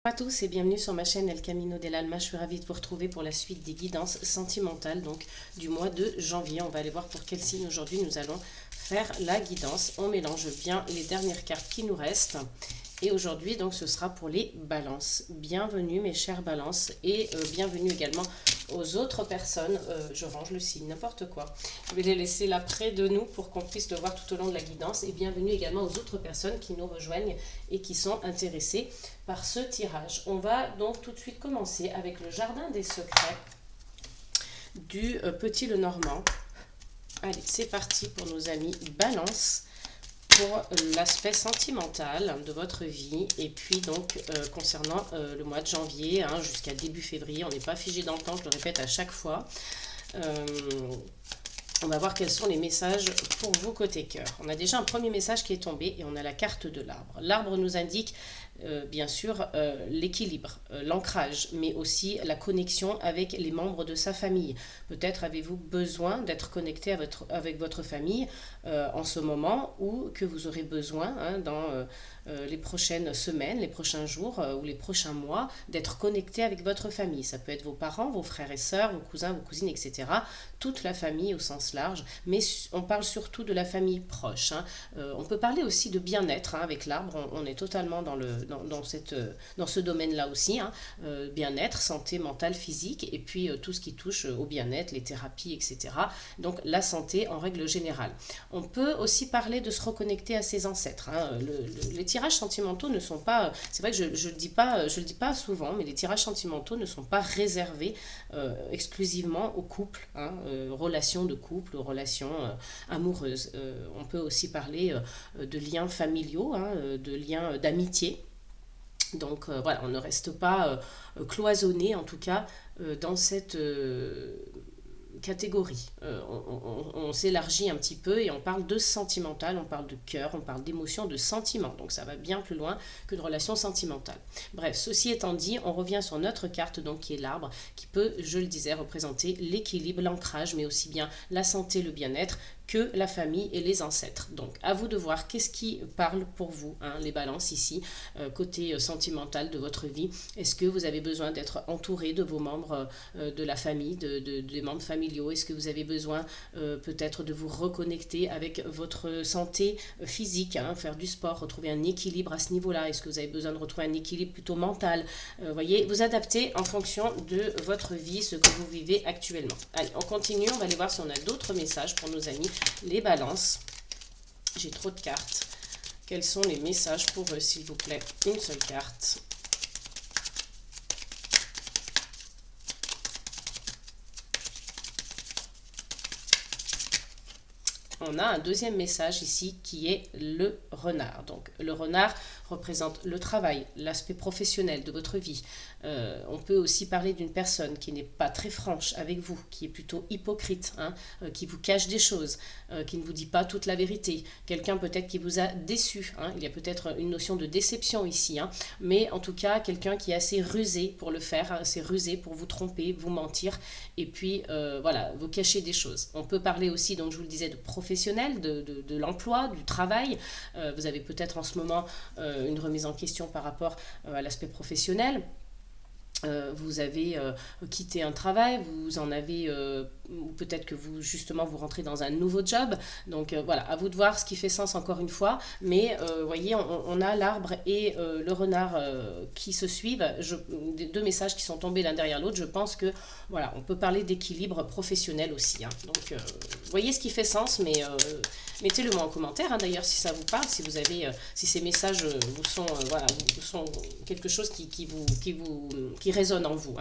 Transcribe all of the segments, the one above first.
Bonjour à tous et bienvenue sur ma chaîne El Camino del Alma. Je suis ravie de vous retrouver pour la suite des guidances sentimentales donc du mois de janvier. On va aller voir pour quel signe aujourd'hui nous allons faire la guidance. On mélange bien les dernières cartes qui nous restent. Et aujourd'hui donc ce sera pour les balances. Bienvenue mes chères balances et bienvenue également aux autres personnes. Je range le signe, n'importe quoi. Je vais les laisser là près de nous pour qu'on puisse le voir tout au long de la guidance. Et bienvenue également aux autres personnes qui nous rejoignent et qui sont intéressées par ce tirage. On va donc tout de suite commencer avec le jardin des secrets du Petit Lenormand. Allez, c'est parti pour nos amis Balance pour l'aspect sentimental de votre vie. Et puis donc concernant le mois de janvier jusqu'à début février, on n'est pas figé dans le temps, je le répète à chaque fois. On va voir quels sont les messages pour vous côté cœur. On a déjà un premier message qui est tombé et on a la carte de l'arbre. L'arbre nous indique bien sûr l'équilibre, l'ancrage, mais aussi la connexion avec les membres de sa famille. Peut-être avez-vous besoin d'être connecté avec votre famille en ce moment, ou que vous aurez besoin dans les prochaines semaines, les prochains jours ou les prochains mois, d'être connecté avec votre famille. Ça peut être vos parents, vos frères et sœurs, vos cousins, vos cousines, etc. Toute la famille au sens large, mais on parle surtout de la famille proche. On peut parler aussi de bien-être avec l'arbre, on est totalement dans ce domaine-là aussi. Bien-être, santé mentale, physique, et puis tout ce qui touche au bien-être, les thérapies, etc. Donc la santé en règle générale. On peut aussi parler de se reconnecter à ses ancêtres. Les tirages sentimentaux ne sont pas, c'est vrai que je le dis pas souvent, mais les tirages sentimentaux ne sont pas réservés exclusivement aux couples, relations de couple, relations amoureuses. On peut aussi parler de liens familiaux, de liens d'amitié. Donc voilà, on ne reste pas cloisonné en tout cas dans cette catégorie. On s'élargit un petit peu et on parle de sentimental, on parle de cœur, on parle d'émotion, de sentiment. Donc ça va bien plus loin que de relations sentimentales. Bref, ceci étant dit, on revient sur notre carte donc qui est l'arbre, qui peut, je le disais, représenter l'équilibre, l'ancrage, mais aussi bien la santé, le bien-être, que la famille et les ancêtres. Donc à vous de voir qu'est-ce qui parle pour vous, les balances ici, côté sentimental de votre vie. Est-ce que vous avez besoin d'être entouré de vos membres de la famille, des membres familiaux? Est-ce que vous avez besoin peut-être de vous reconnecter avec votre santé physique, faire du sport, retrouver un équilibre à ce niveau-là? Est-ce que vous avez besoin de retrouver un équilibre plutôt mental? Voyez, vous adaptez en fonction de votre vie, ce que vous vivez actuellement. Allez, on continue, on va aller voir si on a d'autres messages pour nos amis les balances. J'ai trop de cartes. Quels sont les messages pour eux, s'il vous plaît? Une seule carte. On a un deuxième message ici qui est le renard. Donc le renard représente le travail, l'aspect professionnel de votre vie. On peut aussi parler d'une personne qui n'est pas très franche avec vous, qui est plutôt hypocrite, qui vous cache des choses, qui ne vous dit pas toute la vérité. Quelqu'un peut-être qui vous a déçu. Il y a peut-être une notion de déception ici. Mais en tout cas, quelqu'un qui est assez rusé pour le faire, assez rusé pour vous tromper, vous mentir, et puis voilà, vous cacher des choses. On peut parler aussi, donc je vous le disais, de professionnel, de l'emploi, du travail. Vous avez peut-être en ce moment une remise en question par rapport à l'aspect professionnel. Vous avez quitté un travail, vous en avez, ou peut-être que vous justement vous rentrez dans un nouveau job. Donc voilà, à vous de voir ce qui fait sens encore une fois. Mais voyez, on a l'arbre et le renard qui se suivent. Des deux messages qui sont tombés l'un derrière l'autre. Je pense que voilà, on peut parler d'équilibre professionnel aussi. Donc voyez ce qui fait sens, mais mettez-le moi en commentaire. D'ailleurs, si ça vous parle, si vous avez, si ces messages vous sont, vous sont quelque chose qui résonne en vous.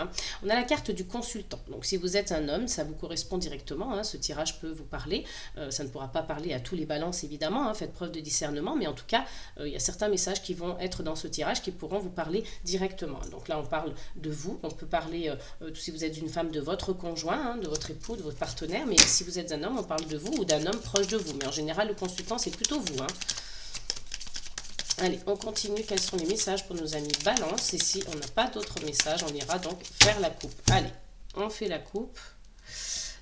On a la carte du consultant. Donc si vous êtes un homme, ça vous correspond directement. Ce tirage peut vous parler. Ça ne pourra pas parler à tous les balances évidemment. Faites preuve de discernement, mais en tout cas, il y a certains messages qui vont être dans ce tirage qui pourront vous parler directement. Donc là, on parle de vous. On peut parler, si vous êtes une femme, de votre conjoint, de votre époux, de votre partenaire. Mais si vous êtes un homme, on parle de vous ou d'un homme proche de vous. Mais en général, le consultant, c'est plutôt vous. Allez, on continue. Quels sont les messages pour nos amis Balance? Et si on n'a pas d'autres messages, on ira donc faire la coupe. Allez, on fait la coupe.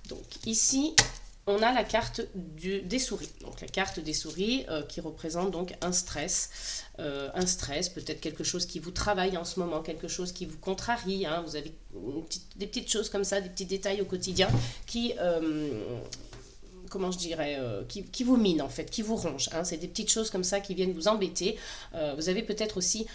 Donc ici, on a la carte des souris. Donc la carte des souris qui représente donc un stress, peut-être quelque chose qui vous travaille en ce moment, quelque chose qui vous contrarie. Hein. Vous avez des petites choses comme ça, des petits détails au quotidien qui comment je dirais, qui vous minent en fait, qui vous rongent. Hein. C'est des petites choses comme ça qui viennent vous embêter. Vous avez peut-être aussi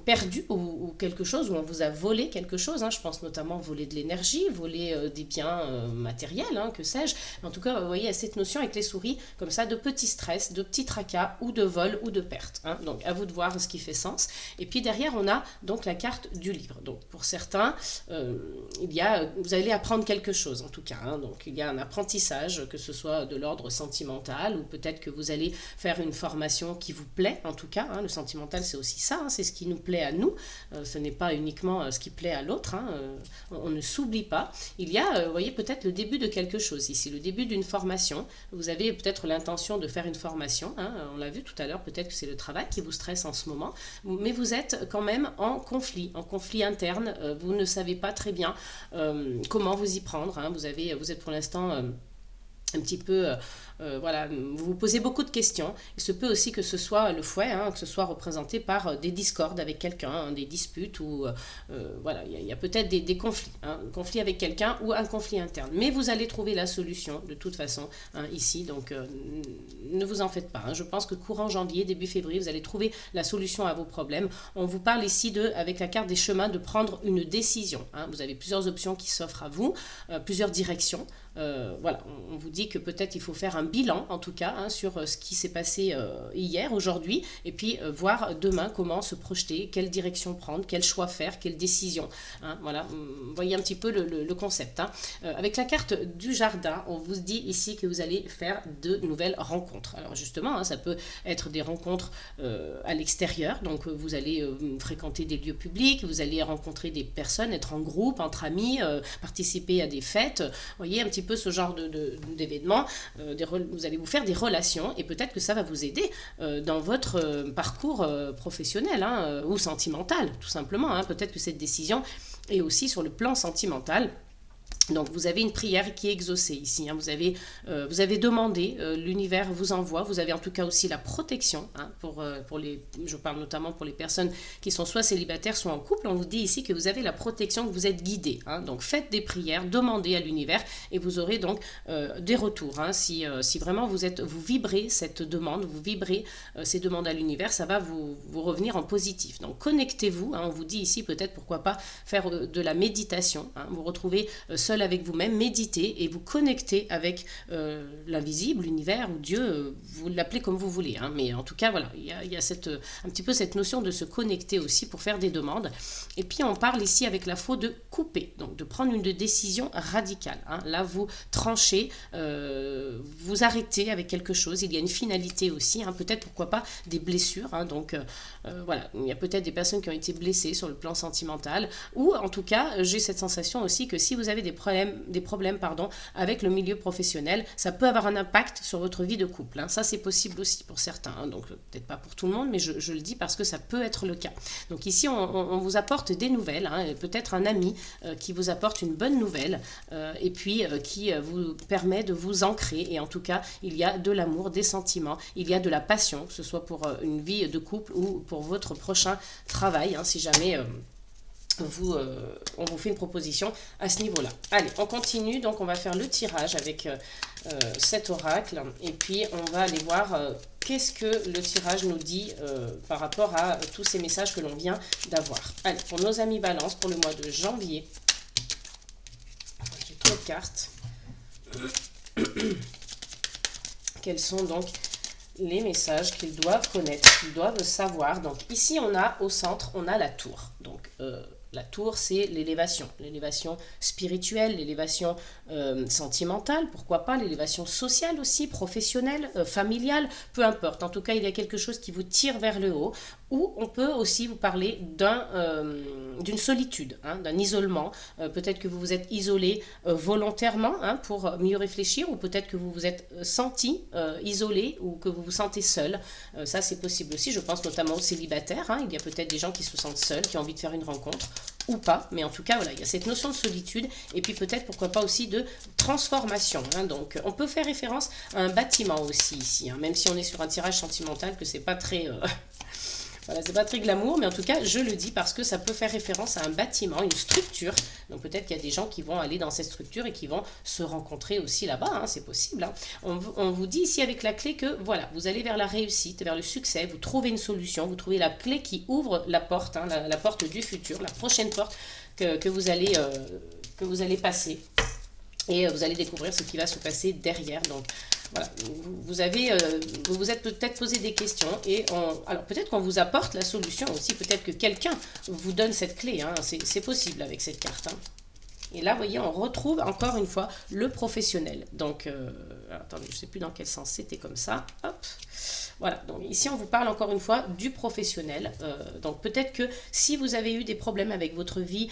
perdu ou quelque chose, ou on vous a volé quelque chose, hein. Je pense notamment voler de l'énergie, voler des biens matériels, hein, que sais-je. En tout cas, vous voyez, il y a cette notion avec les souris, comme ça, de petits stress, de petits tracas, ou de vol, ou de perte. Hein. Donc, à vous de voir ce qui fait sens. Et puis derrière, on a donc la carte du livre. Donc, pour certains, vous allez apprendre quelque chose, en tout cas. Hein. Donc, il y a un apprentissage, que ce soit de l'ordre sentimental, ou peut-être que vous allez faire une formation qui vous plaît, en tout cas. Hein. Le sentimental, c'est aussi ça, hein, c'est ce qui nous plaît à nous, ce n'est pas uniquement ce qui plaît à l'autre, hein, on ne s'oublie pas. Il y a, vous voyez, peut-être le début de quelque chose ici, le début d'une formation. Vous avez peut-être l'intention de faire une formation, hein, on l'a vu tout à l'heure, peut-être que c'est le travail qui vous stresse en ce moment, mais vous êtes quand même en conflit interne, vous ne savez pas très bien comment vous y prendre, hein, vous êtes pour l'instant un petit peu, voilà, vous vous posez beaucoup de questions. Il se peut aussi que ce soit le fouet, hein, que ce soit représenté par des discordes avec quelqu'un, hein, des disputes, ou voilà, il y a peut-être des conflits, hein, un conflit avec quelqu'un ou un conflit interne. Mais vous allez trouver la solution de toute façon, hein, ici, donc ne vous en faites pas. Hein. Je pense que courant janvier, début février, vous allez trouver la solution à vos problèmes. On vous parle ici avec la carte des chemins, de prendre une décision. Hein. Vous avez plusieurs options qui s'offrent à vous, plusieurs directions. Voilà, on vous dit que peut-être il faut faire un bilan, en tout cas, hein, sur ce qui s'est passé hier, aujourd'hui, et puis voir demain comment se projeter, quelle direction prendre, quel choix faire, quelle décision. Hein, voilà, vous voyez un petit peu le concept. Hein. Avec la carte du jardin, on vous dit ici que vous allez faire de nouvelles rencontres. Alors justement, hein, ça peut être des rencontres à l'extérieur, donc vous allez fréquenter des lieux publics, vous allez rencontrer des personnes, être en groupe, entre amis, participer à des fêtes, vous voyez un petit peu ce genre d'événements, vous allez vous faire des relations et peut-être que ça va vous aider dans votre parcours professionnel, hein, ou sentimental, tout simplement. Hein. Peut-être que cette décision est aussi sur le plan sentimental. Donc vous avez une prière qui est exaucée ici, hein. Vous avez demandé, l'univers vous envoie, vous avez en tout cas aussi la protection, hein, je parle notamment pour les personnes qui sont soit célibataires, soit en couple. On vous dit ici que vous avez la protection, que vous êtes guidé, hein. Donc faites des prières, demandez à l'univers et vous aurez donc des retours, hein. Si vraiment vous vibrez cette demande, vous vibrez ces demandes à l'univers, ça va vous revenir en positif. Donc connectez-vous, hein. On vous dit ici peut-être pourquoi pas faire de la méditation, hein. Vous retrouvez seul avec vous-même, méditez et vous connectez avec l'invisible, l'univers ou Dieu, vous l'appelez comme vous voulez, hein, mais en tout cas voilà, il y a un petit peu cette notion de se connecter aussi pour faire des demandes. Et puis on parle ici avec la faux de couper, donc de prendre une décision radicale, hein. Là vous tranchez, vous arrêtez avec quelque chose, il y a une finalité aussi, hein, peut-être pourquoi pas des blessures, hein, donc voilà, il y a peut-être des personnes qui ont été blessées sur le plan sentimental, ou en tout cas j'ai cette sensation aussi que si vous avez des problèmes avec le milieu professionnel, ça peut avoir un impact sur votre vie de couple, hein. Ça c'est possible aussi pour certains, hein. Donc peut-être pas pour tout le monde, mais je le dis parce que ça peut être le cas. Donc ici on vous apporte des nouvelles, hein, peut-être un ami qui vous apporte une bonne nouvelle, et puis qui vous permet de vous ancrer, et en tout cas il y a de l'amour, des sentiments, il y a de la passion, que ce soit pour une vie de couple ou pour votre prochain travail, hein, si jamais on vous fait une proposition à ce niveau-là. Allez, on continue, donc on va faire le tirage avec cet oracle, et puis on va aller voir qu'est-ce que le tirage nous dit par rapport à tous ces messages que l'on vient d'avoir. Allez, pour nos amis Balance, pour le mois de janvier, j'ai 3 cartes. Quels sont donc les messages qu'ils doivent connaître, qu'ils doivent savoir? Donc ici on a au centre, on a la tour. Donc la tour, c'est l'élévation spirituelle, l'élévation sentimentale, pourquoi pas, l'élévation sociale aussi, professionnelle, familiale, peu importe. En tout cas, il y a quelque chose qui vous tire vers le haut, ou on peut aussi vous parler d'une solitude, hein, d'un isolement. Peut-être que vous vous êtes isolé volontairement, hein, pour mieux réfléchir, ou peut-être que vous vous êtes senti isolé, ou que vous vous sentez seul. Ça, c'est possible aussi. Je pense notamment aux célibataires, hein. Il y a peut-être des gens qui se sentent seuls, qui ont envie de faire une rencontre, ou pas, mais en tout cas, voilà, il y a cette notion de solitude, et puis peut-être, pourquoi pas aussi, de transformation. Hein. Donc, on peut faire référence à un bâtiment aussi ici, hein, même si on est sur un tirage sentimental, que c'est pas très... voilà, c'est pas très glamour, mais en tout cas, je le dis parce que ça peut faire référence à un bâtiment, une structure. Donc peut-être qu'il y a des gens qui vont aller dans cette structure et qui vont se rencontrer aussi là-bas, hein, c'est possible. Hein. On vous dit ici avec la clé que voilà, vous allez vers la réussite, vers le succès, vous trouvez une solution, vous trouvez la clé qui ouvre la porte, hein, la porte du futur, la prochaine porte que vous allez passer. Et vous allez découvrir ce qui va se passer derrière. Donc voilà, vous vous êtes peut-être posé des questions et alors peut-être qu'on vous apporte la solution aussi, peut-être que quelqu'un vous donne cette clé, hein, c'est possible avec cette carte. Hein. Et là, vous voyez, on retrouve encore une fois le professionnel. Donc, attendez, je ne sais plus dans quel sens c'était comme ça. Hop, voilà, donc ici on vous parle encore une fois du professionnel. Donc peut-être que si vous avez eu des problèmes avec votre vie,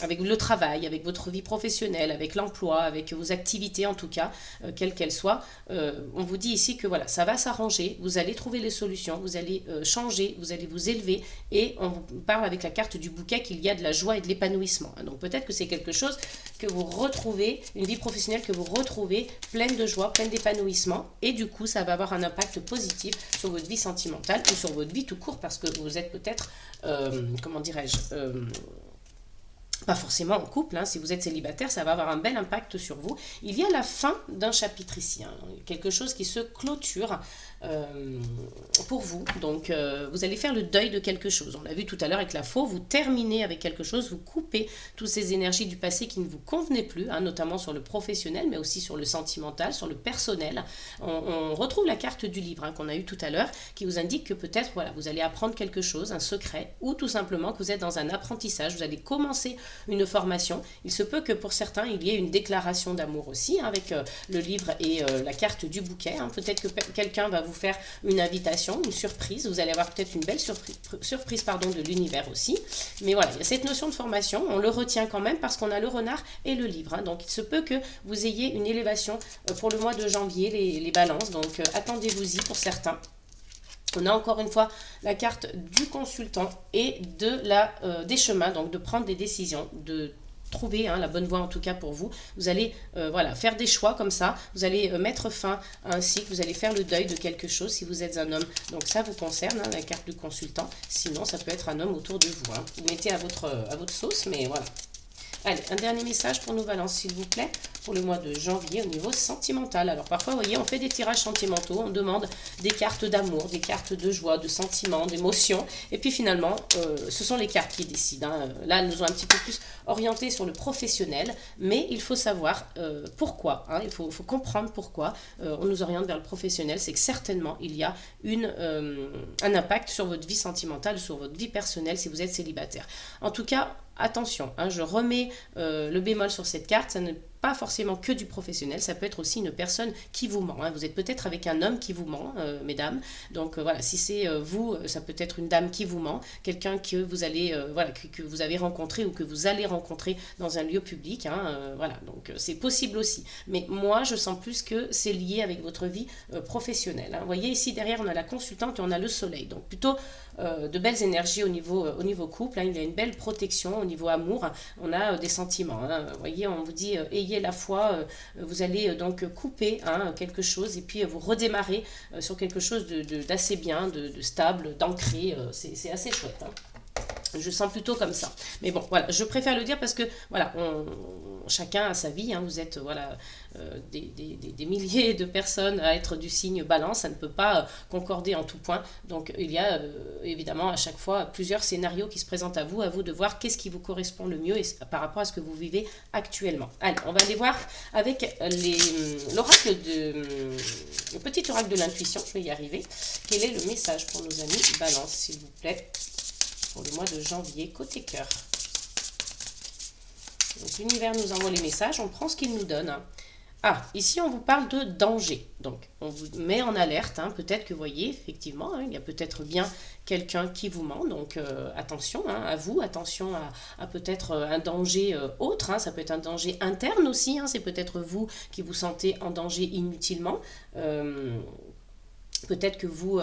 avec le travail, avec votre vie professionnelle, avec l'emploi, avec vos activités en tout cas, quelles qu'elles soient, on vous dit ici que voilà, ça va s'arranger, vous allez trouver les solutions, vous allez changer, vous allez vous élever, et on vous parle avec la carte du bouquet qu'il y a de la joie et de l'épanouissement. Donc peut-être que c'est quelque chose que vous retrouvez, une vie professionnelle que vous retrouvez pleine de joie, pleine d'épanouissement, et du coup ça va avoir un impact positif sur votre vie sentimentale ou sur votre vie tout court, parce que vous êtes peut-être, comment dirais-je, pas forcément en couple, hein. Si vous êtes célibataire, ça va avoir un bel impact sur vous. Il y a la fin d'un chapitre ici, hein. Quelque chose qui se clôture pour vous. Donc, vous allez faire le deuil de quelque chose. On l'a vu tout à l'heure avec la faux, vous terminez avec quelque chose, vous coupez toutes ces énergies du passé qui ne vous convenaient plus, hein, notamment sur le professionnel, mais aussi sur le sentimental, sur le personnel. On retrouve la carte du livre, hein, qu'on a eu tout à l'heure, qui vous indique que peut-être, voilà, vous allez apprendre quelque chose, un secret, ou tout simplement que vous êtes dans un apprentissage, vous allez commencer une formation. Il se peut que pour certains, il y ait une déclaration d'amour aussi, hein, avec le livre et la carte du bouquet. Hein. Peut-être que quelqu'un va vous faire une invitation, une surprise. Vous allez avoir peut-être une belle surprise pardon, de l'univers aussi. Mais voilà, il y a cette notion de formation. On le retient quand même parce qu'on a le renard et le livre. Hein. Donc, il se peut que vous ayez une élévation pour le mois de janvier, les balances. Donc, attendez-vous-y pour certains. On a encore une fois la carte du consultant et des chemins, donc de prendre des décisions, de trouver la bonne voie en tout cas pour vous. Vous allez voilà, faire des choix comme ça, vous allez mettre fin à un cycle, vous allez faire le deuil de quelque chose si vous êtes un homme. Donc ça vous concerne, hein, la carte du consultant. Sinon, ça peut être un homme autour de vous. Hein. Vous mettez à votre sauce, mais voilà. Allez, un dernier message pour nous, Balance, s'il vous plaît, pour le mois de janvier au niveau sentimental. Alors parfois, vous voyez, on fait des tirages sentimentaux, on demande des cartes d'amour, des cartes de joie, de sentiments, d'émotions, et puis finalement, ce sont les cartes qui décident. Hein. Là, elles nous ont un petit peu plus orientés sur le professionnel, mais il faut savoir pourquoi, hein. Il faut comprendre pourquoi on nous oriente vers le professionnel. C'est que certainement, il y a un impact sur votre vie sentimentale, sur votre vie personnelle si vous êtes célibataire. En tout cas, attention, hein, je remets le bémol sur cette carte, ça n'est pas forcément que du professionnel, ça peut être aussi une personne qui vous ment. Hein. Vous êtes peut-être avec un homme qui vous ment, mesdames. Donc voilà, si c'est vous, ça peut être une dame qui vous ment, quelqu'un que vous allez, voilà, que vous avez rencontré ou que vous allez rencontrer dans un lieu public. Hein, voilà, donc c'est possible aussi. Mais moi, je sens plus que c'est lié avec votre vie professionnelle. Hein. Vous voyez ici derrière, on a la consultante et on a le soleil. Donc plutôt de belles énergies au niveau couple. Hein. Il y a une belle protection au niveau amour. On a des sentiments. Hein. Vous voyez, on vous dit ayez la foi, vous allez donc couper quelque chose et puis vous redémarrer sur quelque chose d'assez bien, de stable, d'ancré. C'est assez chouette. Hein. Je sens plutôt comme ça. Mais bon, voilà, je préfère le dire parce que, voilà, chacun a sa vie. Hein, vous êtes, voilà, des milliers de personnes à être du signe balance. Ça ne peut pas concorder en tout point. Donc, il y a évidemment à chaque fois plusieurs scénarios qui se présentent à vous de voir qu'est-ce qui vous correspond le mieux par rapport à ce que vous vivez actuellement. Allez, on va aller voir avec l'oracle le petit oracle de l'intuition. Je vais y arriver. Quel est le message pour nos amis balance, s'il vous plaît, pour le mois de janvier, côté cœur. Donc l'univers nous envoie les messages, on prend ce qu'il nous donne. Ah, ici on vous parle de danger. Donc on vous met en alerte, hein. Peut-être que vous voyez, effectivement, hein, il y a peut-être bien quelqu'un qui vous ment. Donc attention à vous, attention à peut-être un danger autre. Hein. Ça peut être un danger interne aussi, hein. C'est peut-être vous qui vous sentez en danger inutilement. Peut-être que vous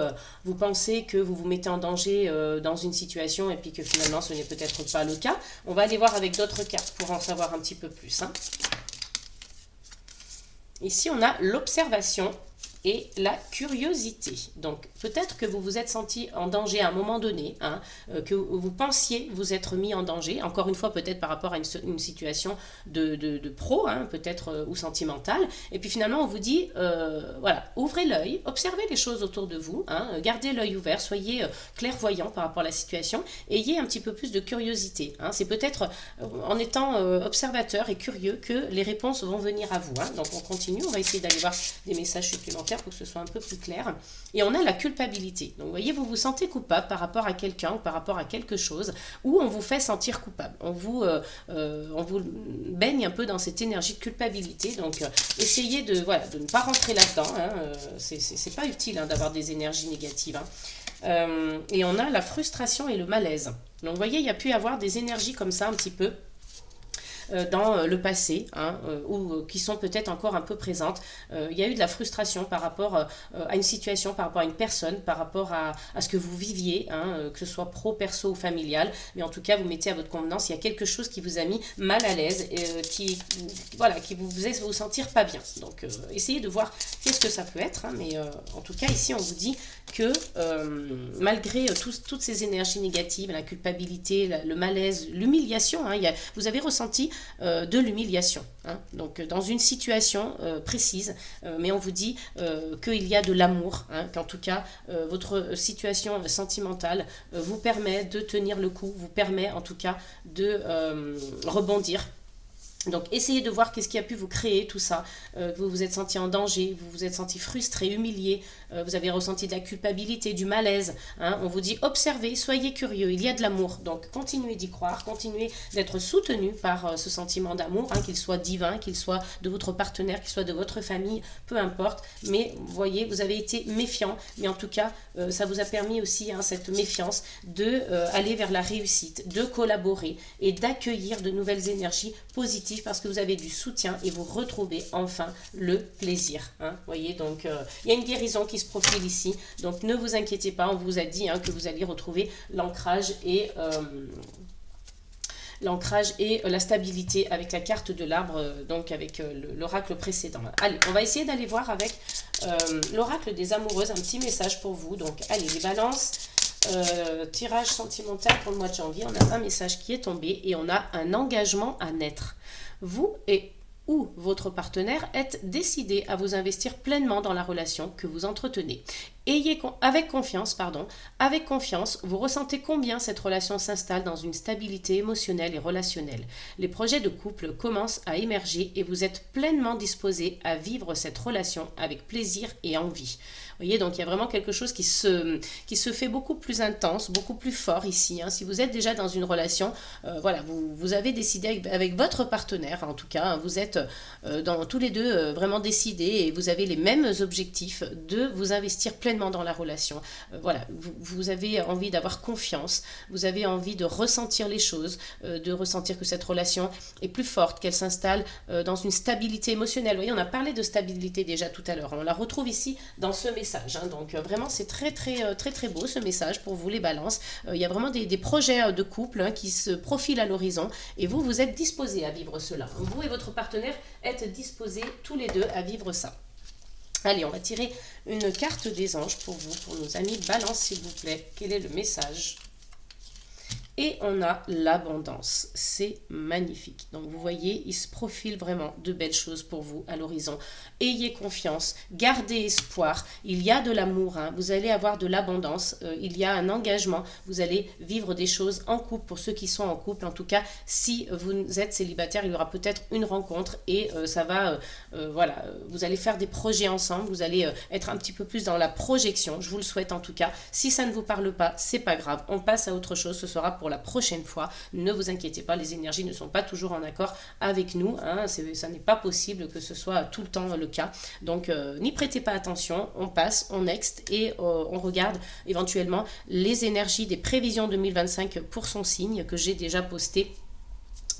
pensez que vous vous mettez en danger dans une situation et puis que finalement ce n'est peut-être pas le cas. On va aller voir avec d'autres cartes pour en savoir un petit peu plus, hein. Ici, on a l'observation et la curiosité. Donc, peut-être que vous vous êtes senti en danger à un moment donné, hein, que vous pensiez vous être mis en danger, encore une fois, peut-être par rapport à une situation de pro, hein, peut-être, ou sentimentale. Et puis finalement, on vous dit, voilà, ouvrez l'œil, observez les choses autour de vous, hein, gardez l'œil ouvert, soyez clairvoyant par rapport à la situation, ayez un petit peu plus de curiosité, hein. C'est peut-être en étant observateur et curieux que les réponses vont venir à vous, hein. Donc, on continue, on va essayer d'aller voir des messages supplémentaires pour que ce soit un peu plus clair. Et on a la culpabilité. Donc, vous voyez, vous vous sentez coupable par rapport à quelqu'un ou par rapport à quelque chose, ou on vous fait sentir coupable. On vous baigne un peu dans cette énergie de culpabilité. Donc, essayez de, voilà, de ne pas rentrer là-dedans, hein. C'est pas utile, hein, d'avoir des énergies négatives, hein. Et on a la frustration et le malaise. Donc, vous voyez, il y a pu y avoir des énergies comme ça un petit peu dans le passé, hein, ou qui sont peut-être encore un peu présentes. Il y a eu de la frustration par rapport à une situation, par rapport à une personne, par rapport à ce que vous viviez, hein, que ce soit pro, perso ou familial, mais en tout cas vous mettez à votre convenance, il y a quelque chose qui vous a mis mal à l'aise, voilà, qui vous faisait vous sentir pas bien. Donc essayez de voir qu'est-ce que ça peut être, hein, mais en tout cas ici on vous dit que malgré toutes ces énergies négatives, la culpabilité, le malaise, l'humiliation, hein, vous avez ressenti de l'humiliation, hein. Donc dans une situation précise, mais on vous dit qu'il y a de l'amour, hein, qu'en tout cas votre situation sentimentale vous permet de tenir le coup, vous permet en tout cas de rebondir. Donc essayez de voir qu'est-ce qui a pu vous créer tout ça, vous vous êtes senti en danger, vous vous êtes senti frustré, humilié, vous avez ressenti de la culpabilité, du malaise, hein. On vous dit observez, soyez curieux, il y a de l'amour, donc continuez d'y croire, continuez d'être soutenu par ce sentiment d'amour, hein, qu'il soit divin, qu'il soit de votre partenaire, qu'il soit de votre famille, peu importe, mais vous voyez, vous avez été méfiant, mais en tout cas ça vous a permis aussi, hein, cette méfiance, de aller vers la réussite, de collaborer et d'accueillir de nouvelles énergies positives parce que vous avez du soutien et vous retrouvez enfin le plaisir, hein. Vous voyez, donc il y a une guérison qui se profile ici, donc ne vous inquiétez pas, on vous a dit, hein, que vous alliez retrouver l'ancrage et la stabilité avec la carte de l'arbre, donc avec l'oracle précédent. Allez, on va essayer d'aller voir avec l'oracle des amoureuses, un petit message pour vous. Donc allez, les balances, tirage sentimental pour le mois de janvier, on a un message qui est tombé et on a un engagement à naître. Vous et ou votre partenaire êtes décidé à vous investir pleinement dans la relation que vous entretenez. Avec confiance, vous ressentez combien cette relation s'installe dans une stabilité émotionnelle et relationnelle. Les projets de couple commencent à émerger et vous êtes pleinement disposé à vivre cette relation avec plaisir et envie. Vous voyez, donc il y a vraiment quelque chose qui se fait beaucoup plus intense, beaucoup plus fort ici, hein. Si vous êtes déjà dans une relation, voilà, vous avez décidé avec votre partenaire, en tout cas, hein, vous êtes tous les deux vraiment décidés et vous avez les mêmes objectifs de vous investir pleinement dans la relation. Voilà, vous avez envie d'avoir confiance, vous avez envie de ressentir les choses, de ressentir que cette relation est plus forte, qu'elle s'installe dans une stabilité émotionnelle. Vous voyez, on a parlé de stabilité déjà tout à l'heure, on la retrouve ici dans ce message, hein. Donc vraiment c'est très beau ce message pour vous les balances. Il y a vraiment des projets de couple, hein, qui se profilent à l'horizon et vous êtes disposés à vivre cela. Vous et votre partenaire êtes disposés tous les deux à vivre ça. Allez, on va tirer une carte des anges pour vous, pour nos amis balance s'il vous plaît. Quel est le message ? Et on a l'abondance, c'est magnifique. Donc vous voyez, il se profile vraiment de belles choses pour vous à l'horizon. Ayez confiance, gardez espoir, il y a de l'amour, hein. Vous allez avoir de l'abondance, il y a un engagement, vous allez vivre des choses en couple pour ceux qui sont en couple. En tout cas, si vous êtes célibataire, il y aura peut-être une rencontre et ça va, voilà, vous allez faire des projets ensemble, vous allez être un petit peu plus dans la projection, je vous le souhaite en tout cas. Si ça ne vous parle pas, c'est pas grave, on passe à autre chose, ce sera pour la prochaine fois. Ne vous inquiétez pas, les énergies ne sont pas toujours en accord avec nous, hein. Ça n'est pas possible que ce soit tout le temps le cas. Donc n'y prêtez pas attention, on passe, on next et on regarde éventuellement les énergies des prévisions 2025 pour son signe que j'ai déjà posté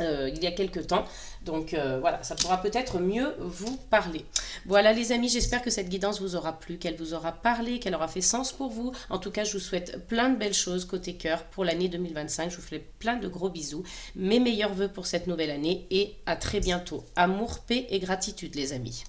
il y a quelques temps. Donc voilà, ça pourra peut-être mieux vous parler. Voilà les amis, j'espère que cette guidance vous aura plu, qu'elle vous aura parlé, qu'elle aura fait sens pour vous. En tout cas, je vous souhaite plein de belles choses côté cœur pour l'année 2025. Je vous fais plein de gros bisous. Mes meilleurs vœux pour cette nouvelle année et à très bientôt. Amour, paix et gratitude les amis.